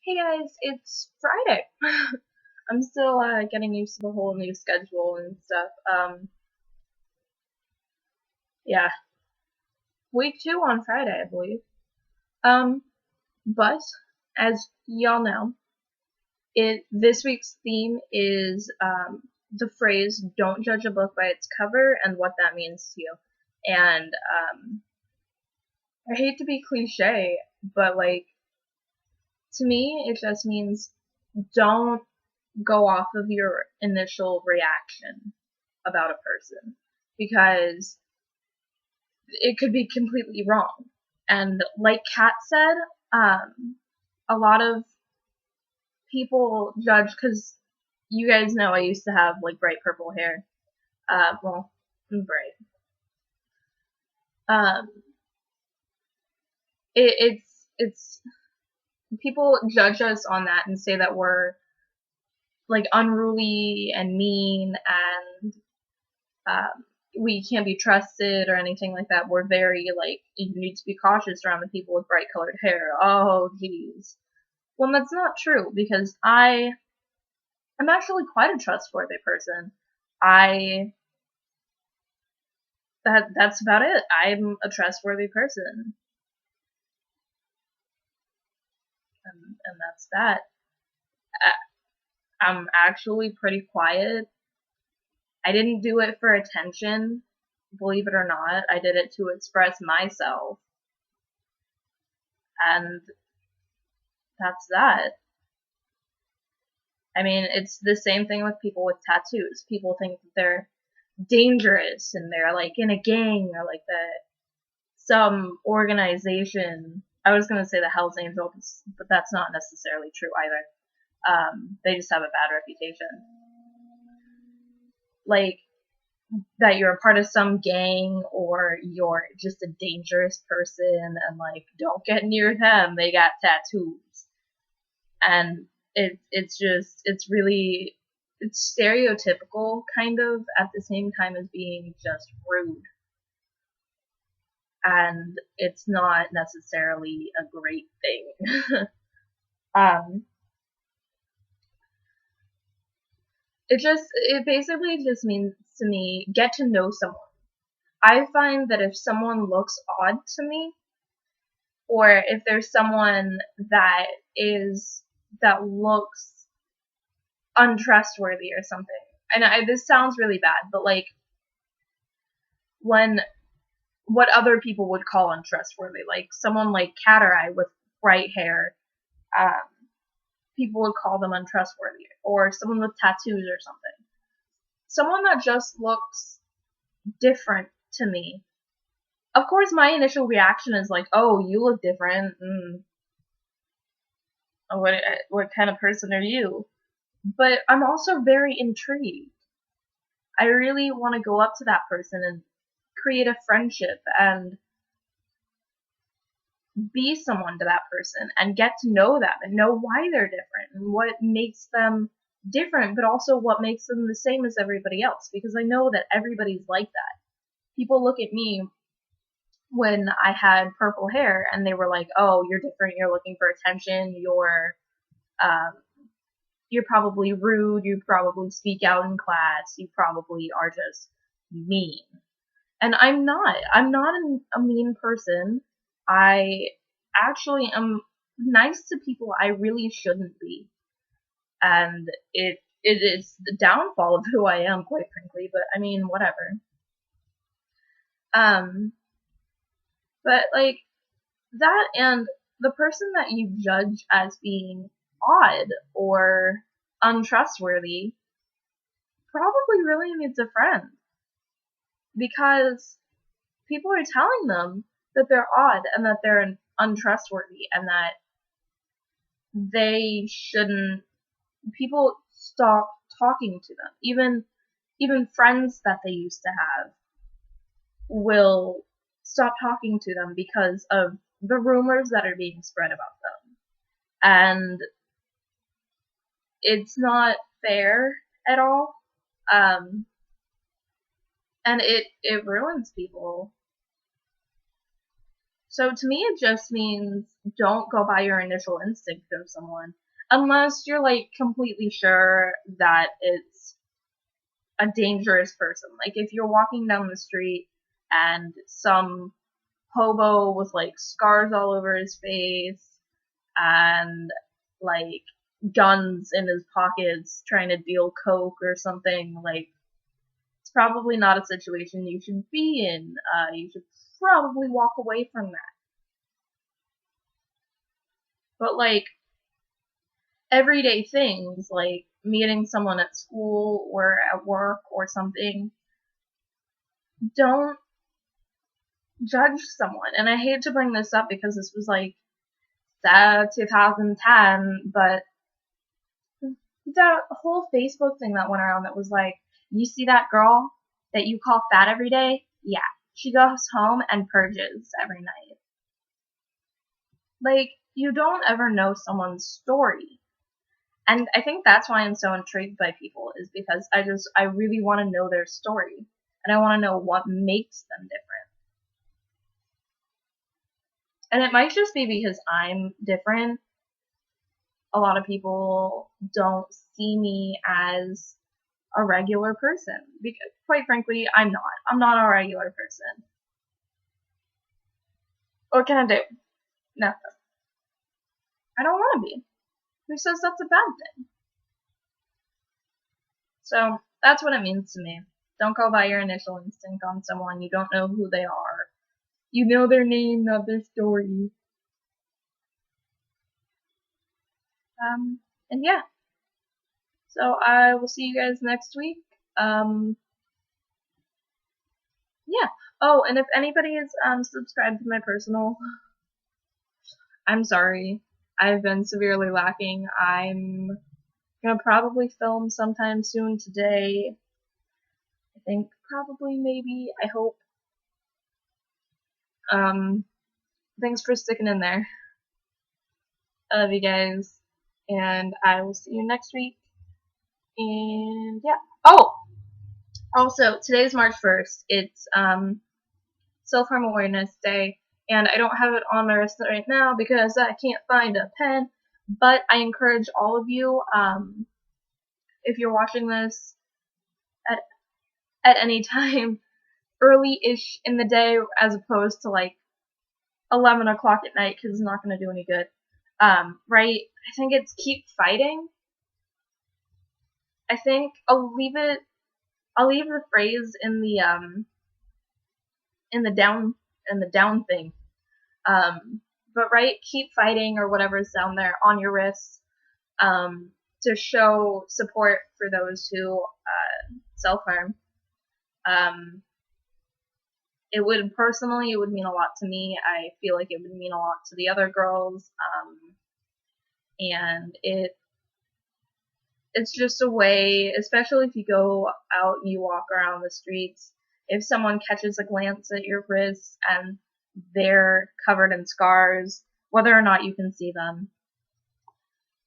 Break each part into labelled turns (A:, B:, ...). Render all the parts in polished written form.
A: Hey guys, it's Friday. I'm still getting used to the whole new schedule and stuff. Yeah, week 2 on Friday, I believe. Um, but as y'all know, it this week's theme is the phrase "Don't judge a book by its cover" and what that means to you. And I hate to be cliche, but like to me, it just means don't go off of your initial reaction about a person because it could be completely wrong. And like Kat said, a lot of people judge because you guys know I used to have like bright purple hair. Well, bright. Um, it's people judge us on that and say that we're like unruly and mean and um, we can't be trusted or anything like that. We're very like you need to be cautious around the people with bright colored hair. Oh, geez. Well, that's not true because I'm actually quite a trustworthy person. I that's about it. I'm a trustworthy person, and that's that. I'm actually pretty quiet. I didn't do it for attention, believe it or not. I did it to express myself, and that's that. I mean, it's the same thing with people with tattoos. People think that they're dangerous and they're like in a gang or like some organization. I was gonna say the Hell's Angels, but that's not necessarily true either. They just have a bad reputation. Like that you're a part of some gang or you're just a dangerous person and like don't get near them. They got tattoos. And it's really it's stereotypical kind of at the same time as being just rude, and it's not necessarily a great thing. um it basically just means to me get to know someone. I find that if someone looks odd to me, or if there's someone that is that looks untrustworthy or something, and this sounds really bad, but like when what other people would call untrustworthy, like someone like Cat or I with bright hair, um, people would call them untrustworthy, or someone with tattoos or something. Someone that just looks different to me. Of course, my initial reaction is like, "Oh, you look different. What kind of person are you?" But I'm also very intrigued. I really want to go up to that person and create a friendship and be someone to that person and get to know them and know why they're different and what makes them different, but also what makes them the same as everybody else. Because I know that everybody's like that. People look at me when I had purple hair and they were like, "Oh, you're different. You're looking for attention. Um, you're probably rude. You probably speak out in class. You probably are just mean." And I'm not. I'm not a mean person. I actually am nice to people I really shouldn't be. And it is the downfall of who I am, quite frankly, but I mean, whatever. Um, but like that and the person that you judge as being odd or untrustworthy probably really needs a friend because people are telling them that they're odd and that they're untrustworthy and that they shouldn't people stop talking to them. Even friends that they used to have will stop talking to them because of the rumors that are being spread about them. And it's not fair at all. Um, and it ruins people. So to me, it just means don't go by your initial instinct of someone unless you're like completely sure that it's a dangerous person. Like if you're walking down the street and some hobo with like scars all over his face and like guns in his pockets trying to deal coke or something, like it's probably not a situation you should be in. You should probably walk away from that. But like everyday things like meeting someone at school or at work or something, don't judge someone. And I hate to bring this up because this was like 2010, but the whole Facebook thing that went around that was like, you see that girl that you call fat every day? Yeah, she goes home and purges every night. Like, you don't ever know someone's story. And I think that's why I'm so intrigued by people, is because I really want to know their story. And I want to know what makes them different. And it might just be because I'm different. A lot of people don't see me as a regular person. Because, quite frankly, I'm not. I'm not a regular person. What can I do? Nothing. I don't want to be. Who says that's a bad thing? So, that's what it means to me. Don't go by your initial instinct on someone. You don't know who they are. You know their name, not their story. And yeah. So I will see you guys next week. Yeah. Oh, and if anybody is subscribed to my personal, I'm sorry. I've been severely lacking. I'm gonna probably film sometime soon today. I think probably, maybe, I hope. Thanks for sticking in there. I love you guys. And I will see you next week. And yeah. Oh! Also, today's March 1st. It's Self-Harm Awareness Day. And I don't have it on my wrist right now because I can't find a pen. But I encourage all of you, if you're watching this at any time, early-ish in the day as opposed to like 11 o'clock at night, because it's not going to do any good. Right? I think it's keep fighting. I think I'll leave the phrase in the down thing. But right, keep fighting or whatever's down there on your wrists, to show support for those who self-harm. It would mean a lot to me. I feel like it would mean a lot to the other girls. And it's just a way, especially if you go out and you walk around the streets, if someone catches a glance at your wrists and they're covered in scars, whether or not you can see them,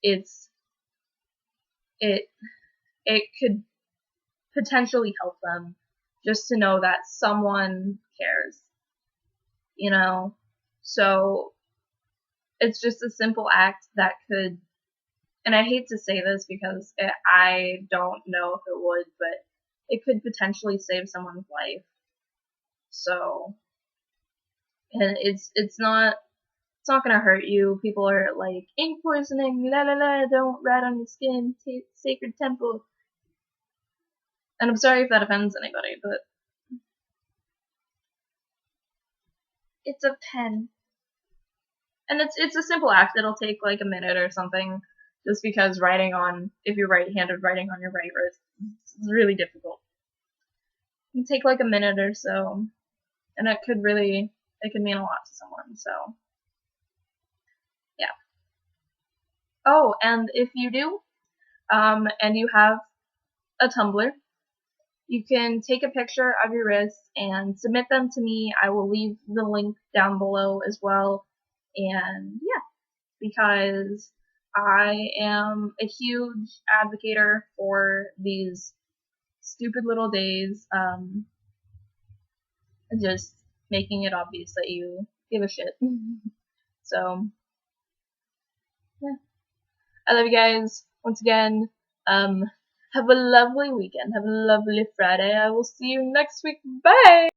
A: it could potentially help them just to know that someone cares, you know? So it's just a simple act that could, and I hate to say this because I don't know if it would, but it could potentially save someone's life. So, and it's not gonna hurt you. People are like, ink poisoning, la la la, don't rat on your skin, sacred temple. And I'm sorry if that offends anybody, but it's a pen. And it's a simple act. It'll take like a minute or something, just because if you're right-handed, writing on your right wrist is really difficult. It can take like a minute or so, and it could mean a lot to someone, so yeah. Oh, and if you do, and you have a Tumblr, you can take a picture of your wrists and submit them to me. I will leave the link down below as well. And yeah, because I am a huge advocator for these stupid little days, just making it obvious that you give a shit. So, I love you guys once again. Have a lovely weekend. Have a lovely Friday. I will see you next week. Bye!